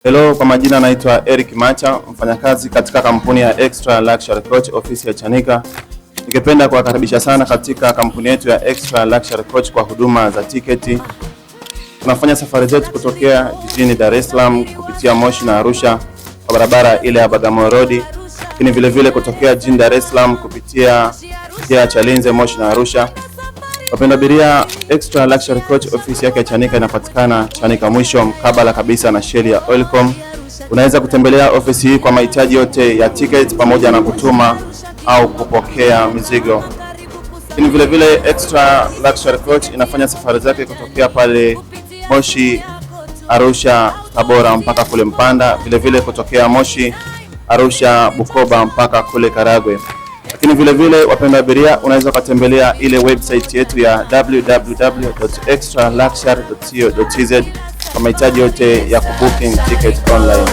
Hello, kwa majina naitwa Eric Macha, mfanyakazi katika kampuni ya Extra Luxury Coach ofisi ya Chanika. Ningependa kuwakaribisha sana katika kampuni yetu ya Extra Luxury Coach kwa huduma za tiketi. Tunafanya safari zetu kutokea jijini Dar es Salaam kupitia Moshi na Arusha kwa barabara ile ya Bagamoyo Road. Lakini vile vile kutokea jijini Dar es Salaam kupitia Chalinze, Moshi na Arusha. Wapenda abiria, Extra Luxury Coach ofisi yake ya Chanika inapatikana Chanika mwisho mkabala kabisa na Shell ya Oilcom. Unaweza kutembelea ofisi hii kwa mahitaji yote ya ticket pamoja na kutuma au kupokea mizigo. Lakini vile vile Extra Luxury Coach inafanya safari zake kutokea pale Moshi, Arusha, Tabora mpaka kule Mpanda, vile vile kutokea Moshi, Arusha, Bukoba mpaka kule Karagwe. Lakini vile vile wapenda abiria, unaweza kutembelea ile website yetu ya www.extraluxury.co.tz kwa mahitaji yote ya kubooking ticket online.